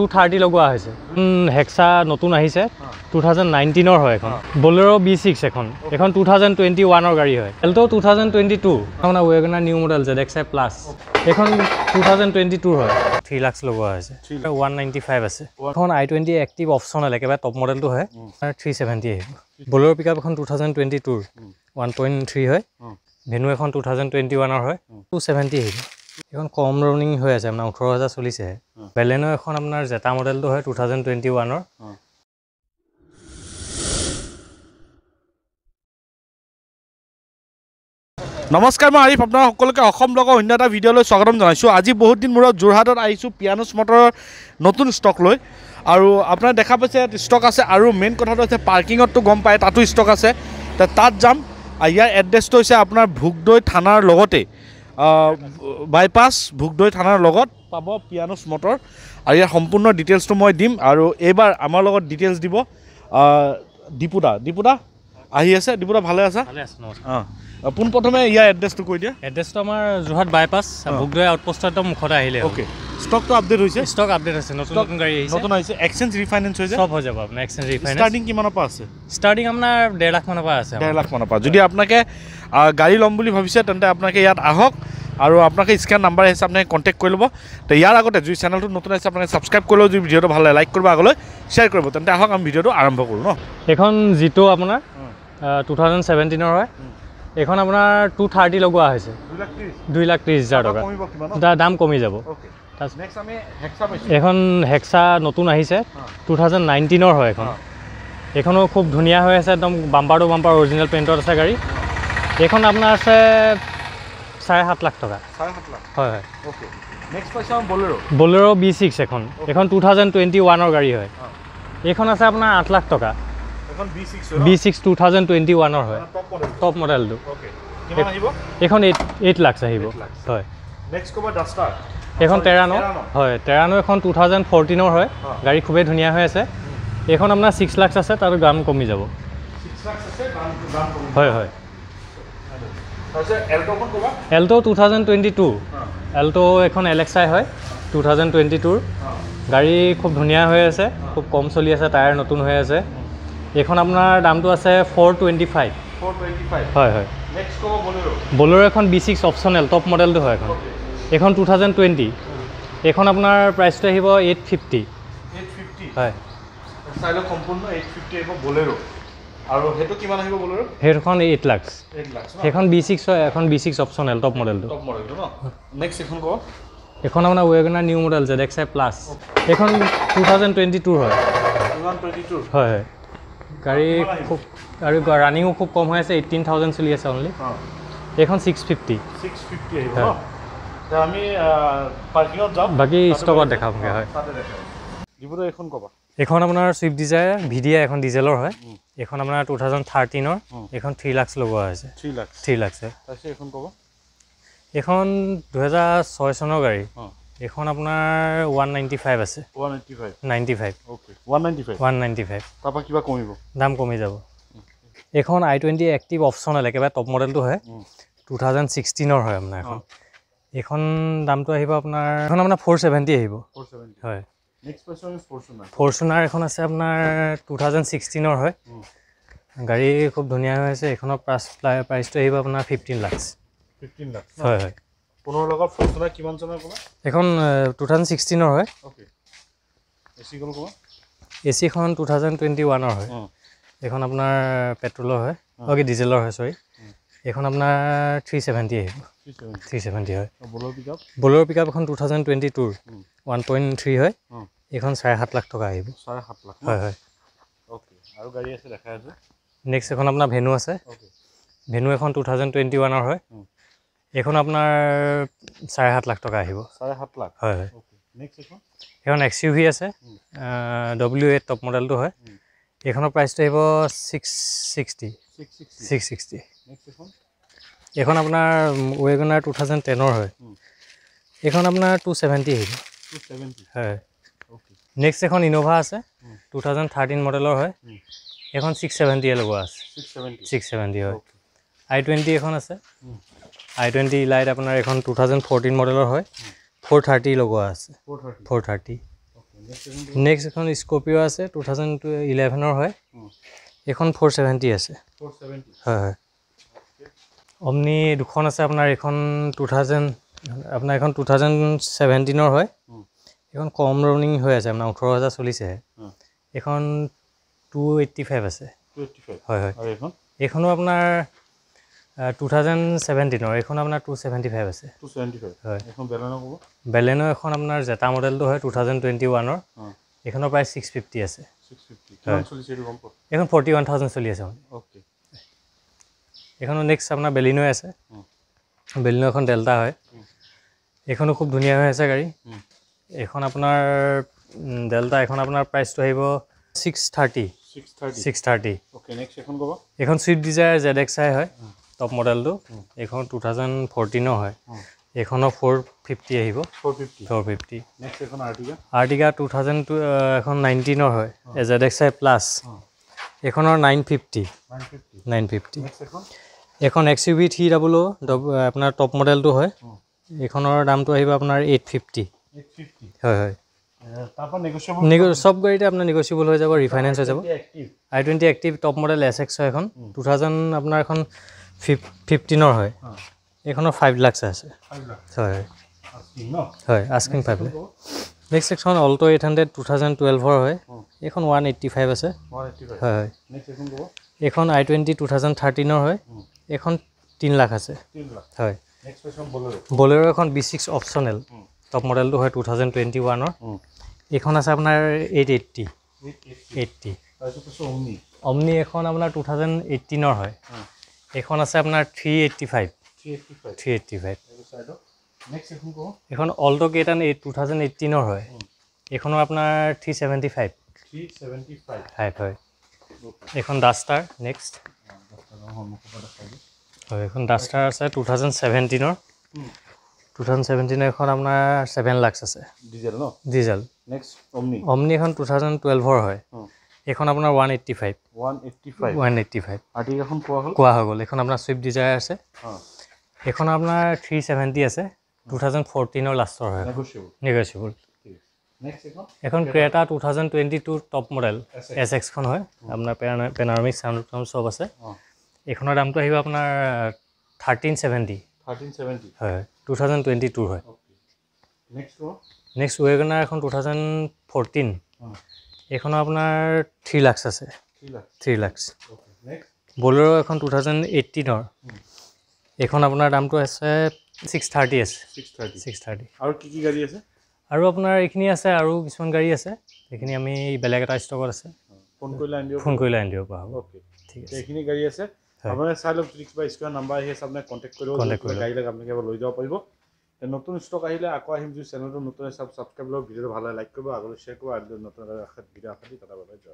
230 লগোৱা হৈছে হেক্সা নতুন আহিছে 2019 হয় এখন বলেৰো B6 এখন 2021 গাড়ী হয় এল্টো 2022 এখন ওয়েগনাৰ নিউ মডেল ZXi প্লাস এখন 2022 হয় 3 লাখ লগোৱা হৈছে 195 আছে এখন i20 এক্টিভ অপচনেল একেবাৰে টপ মডেলটো হয় 370 আহিব বলেৰো পিকআপ এখন 2022 1.3 হয় ভেনু এখন 2021 হয় 270 আহিব এখন কম ৰানিং হৈ আছে আপোনাৰ 18000 চলিছে বেলেনো এখন আপোনাৰ জেটা মডেলটো হয় 2021 নমস্কাৰ মই আৰিফ আপোনাৰ সকলোকে অসম ব্লগৰ অন্য এটা ভিডিঅ'লৈ স্বাগতম জনাইছোঁ আজি বহুত দিন মূৰত যোৰহাটত আহিছোঁ পিয়ানোছ মটৰৰ নতুন ষ্টক লৈ আৰু আপোনাৰ দেখা পাইছে ষ্টক আছে আৰু মেইন কথাটো হৈছে পাৰ্কিঙতটো গম পায় তাতো ষ্টক আছে তাত যাম ইয়াৰ এড্ৰেছটো হৈছে আপোনাৰ ভোগদৈ থানাৰ লগতে বাইপাছ ভোগদৈ থানাৰ লগত পাব পিয়ানোছ মটৰ আৰু ইয়াৰ সম্পূৰ্ণ ডিটেইলছটো মই দিম আৰু এইবাৰ আমাৰ লগত ডিটেইলছ দিব দীপুদা আহি আছে দীপুদা ভালে আছে পোনপ্ৰথমে ইয়াৰ এড্ৰেছটো কৈ দিয়া এড্ৰেছটো আমাৰ যোৰহাট বাইপাছ ভোগদৈ আউটপোষ্টৰ একদম মুখতে আহিলে ওকে ষ্টকটো আপডেট হৈছে ষ্টক আপডেট আছে নতুন গাড়ী আহিছে নতুন আহিছে এক্সচেঞ্জ ৰিফাইনেন্স হৈছে সব হৈ যাব আপোনাৰ এক্সচেঞ্জ ৰিফাইনেন্স ষ্টাৰ্টিং কিমানৰ পৰা আছে ষ্টাৰ্টিং আপোনাৰ 1.5 লাখ মানৰ পৰা আছে 1.5 লাখ মানৰ পৰা যদি আপোনাকে গাড়ী ল'ম বুলি ভাবিছে তেন্তে আপোনাকে ইয়াত আহক আৰু আপোনাকে স্ক্যান নাম্বাৰ আছে আপোনাক কন্টেক্ট কৰি ল'ব তো ইয়াৰ আগতে যদি চেনেলটো নতুন আছে আপোনাক সাবস্ক্ৰাইব কৰি ল'ব যদি ভিডিঅ'টো ভাল লাগে লাইক কৰিব আগলৈ শ্বেয়াৰ কৰিব তেন্তে আহক আমি ভিডিঅ'টো আৰম্ভ কৰোঁ ন এখন জিটো আপোনাৰ 2017 হয় এখন আপোনাৰ 230 লগোৱা হৈছে 2,30,000 টকা দাম কমি যাব এখন হেক্সা নতুন আহিছে 2019 হয় এখনো খুব ধুনীয়া হৈ আছে একদম বাম্পাৰ টু বাম্পাৰ অৰিজিনেল পেইণ্টত আছে গাড়ী এখন আপোনাৰ আছে 7.5 লাখ টকা হয় হয় বলেৰো B6 এখন 2021 গাড়ী হয় এইখন আছে আপোনাৰ 8 লাখ টকা B6 2021 হয় টপ মডেলটো এখন 8 লাখ আহিব হয় এখন টেৰানো হয় টেৰানো এখন 2014 হয় গাড়ী খুবেই ধুনীয়া হৈ আছে এখন আপোনাৰ 6 লাখ আছে তাৰ দাম কমি যাব হয় হয় এল্টো 2022 এল্টো এখন LXi হয় 2022 গাড়ী খুব ধুনীয়া হৈ আছে খুব কম চলি আছে টায়াৰ নতুন হৈ আছে এখন আপোনাৰ দামটো আছে 425 হয় হয় বলেৰো এখন B6 অপচনেল টপ মডেলটো হয় এখন 2020 এখন আপোনাৰ প্ৰাইচটো আহিব 850 হয় চাইলো সম্পূৰ্ণ 850 আহিব বলেৰো আৰু হেতু কিমান আহিব বলেৰো হেখন 8 লাখ এখন B6 হয় এখন B6 অপচনেল টপ মডেলটো ন নেক্সট এখন কো এখন আপোনাৰ ওয়েগনাৰ নিউ মডেল ZXi প্লাস এখন 2022 হয় 2022 হয় হয় গাড়ী খুব আৰু ৰানিংও খুব কম হৈ আছে 18000 চলি আছে অনলি এখন 650 আহিব ন তে আমি পাৰ্কিঙত যাম বাকি ষ্টকত দেখাবগে হয় দিবটো এখন কবা এখন আপোনাৰ সুইফট ডিজায়াৰ ভিডিয়া এখন ডিজেলৰ হয় এখন আপোনাৰ 2013 এখন 3 লাখ লগোৱা হৈছে 3 লাখ আছে এখন কবা এখন 2006 চনৰ গাড়ী এখন আপোনাৰ 195 আছে 95 ওকে 195 তাপা কিবা কমিব দাম কমি যাব এখন i20 এক্টিভ অপচনেল একেবাৰে টপ মডেলটো হয় 2016 হয় আপোনাৰ এখন দামটো আহিব আপোনাৰ এখন আপোনাৰ 470 আহিব 470 হয় নেক্সট পাৰ্চন ফৰচুনাৰ এখন আছে আপোনাৰ 2016 হয় গাড়ী খুব ধুনীয়া হৈ আছে এখনৰ প্ৰাইচটো আহিব আপোনাৰ 15 লাখ হয় হয় 15 লাখৰ ফৰচুনাৰ কিমান চনৰ ক'বা এখন 2016 হয় ওকে এসি গল ক'বা এসি এখন 2021 হয় এখন আপোনাৰ পেট্ৰলৰ হয় ওকে ডিজেলৰ হয় সৰি এখন আপোনাৰ 370 আহিব 370 হয় বলেৰো পিকআপ এখন 2022 1.3 হয় এখন 7.5 লাখ টকা আহিব 7.5 লাখ হয় হয় ওকে আৰু গাড়ী আছে দেখাই আছে নেক্সট এখন আপোনাৰ ভেনু আছে ভেনু এখন 2021 হয় এখন আপোনাৰ 7.5 লাখ টকা আহিব 7.5 লাখ হয় হয় ওকে নেক্সট এখন XUV আছে W8 টপ মডেলটো হয় এখনৰ প্ৰাইচটো আহিব 660 নেক্সট এখন আপোনাৰ ওয়েগনাৰ 2010 হয় এখন আপোনাৰ 270 আহিব 270 হয় ওকে নেক্সট এখন ইনোভা আছে 2013 মডেলৰ হয় এখন 670 লগোৱা আছে 670 হয় i20 এখন আছে i20 লাইট আপোনাৰ এখন 2014 মডেলৰ হয় 430 লগোৱা আছে 430 নেক্সট এখন স্কৰ্পিঅ' আছে 2011 হয় এখন 470 আছে 470 হয় হয় অমনি দুখন আছে আপোনাৰ এখন 2000 আপোনাৰ এখন 2017 হয় এখন কম ৰানিং হৈ আছে আপোনাৰ 18000 চলিছে এখন 285 আছে 285 হয় হয় আৰু এখন এখনো আপোনাৰ 2017 এখন আপোনাৰ 275 আছে 275 হয় এখন বেলেনো ক'ব বেলেনো এখন আপোনাৰ জেটা মডেলটো হয় 2021 এখনৰ প্ৰায় 650 আছে 650 কিমান চলিছে এইটো গম পাওঁ এখন 41000 চলি আছে ওকে এখনো নেক্সট আপোনাৰ বেলিনো আছে বেলিনো এখন ডেল্টা হয় এখনো খুব ধুনীয়া হৈ আছে গাড়ী এখন আপোনাৰ ডেল্টা এখন আপোনাৰ প্ৰাইচটো আহিব 630 ওকে নেক্সট এখন ক'ব এখন ছুইফ্ট ডিজায়াৰ ZXi হয় টপ মডেলটো এখন 2014 হয় এখনৰ 450 আহিব 450 নেক্সট এখন আৰ্টিকা 2000 এখন 19 হয় ZXi প্লাছ এখনৰ 950 এখন XUV 300 আপোনাৰ টপ মডেলটো হয় এখনৰ দামটো আহিব আপোনাৰ 850 হয় হয় তাৰপৰা নেগোচিয়েবল সব গাড়ীতে আপোনাৰ নেগোচিয়েবল হৈ যাব ৰিফাইনেন্স হৈ যাব i20 active top model SX হয় এখন 2000 আপোনাৰ এখন 15 হয় এখনৰ 5 লাখ আছে হয় হয় আস্কিং 5 লাখ নেক্সট এখন অল্টো 800 2012 হয় এখন 185 আছে হয় হয় এখন i20 2013 হয় এখন 3 লাখ আছে হয় বলেৰো এখন B6 অপশ্যনেল টপ মডেলটো হয় 2021 এখন আছে আপোনাৰ 880 অমনি এখন আপোনাৰ 2018 হয় এখন আছে আপোনাৰ 385 এখন অল্টো কেটান 2018 হয় এখনৰ আপোনাৰ 375 হয় এখন ডাষ্টাৰ নেক্সট হয় এখন ডাষ্টাৰ আছে 2017 এখন আপোনাৰ 7 লাখ আছে ডিজেল নেক্সট অমনি এখন 2012 হয় এখন আপোনাৰ 185 আৰ্টিকাখন কোৱা হৈ গ'ল এখন আপোনাৰ ছুইফ্ট ডিজায়াৰ আছে এখন আপোনাৰ 370 আছে 2014 লাষ্টৰ হয় নেগোচিয়েবল এখন ক্ৰেটা 2022 টপ মডেল SX খন হয় আপোনাৰ পেনাৰমিক চাউণ্ড চব আছে এখনৰ দামটো আহিব আপোনাৰ 1370 হয় 2022 হয় নেক্সট ৱেগনাৰ এখন 2014 এখনৰ আপোনাৰ 3 লাখ আছে 3 লাখ বলেৰো এখন 2018 এখন আপোনাৰ দামটো আছে 630 আছে 630 আৰু কি কি গাড়ী আছে আৰু আপোনাৰ এইখিনি আছে আৰু কিছুমান গাড়ী আছে এইখিনি আমি বেলেগ এটা ষ্টকত আছে ফোন কৰিলে আনি দিব পৰা হ'ব ঠিক আছে এইখিনি গাড়ী আছে আপোনালোকে চাই লওক যদি কিবা স্কুৱাৰ নাম্বাৰ আহি আছে আপোনাক কণ্টেক্ট কৰিব গাড়ী লাগে আপোনালোকে লৈ যাব পাৰিব নতুন ষ্টক আহিলে আকৌ আহিম যদি চেনেলটো নতুন ছাবস্ক্ৰাইব কৰিব ভিডিঅ'টো ভাল লাগে লাইক কৰিব আগলৈ শ্বেয়াৰ কৰিব আৰু নতুন ভিডিঅ' আশা দি কথা পাতিব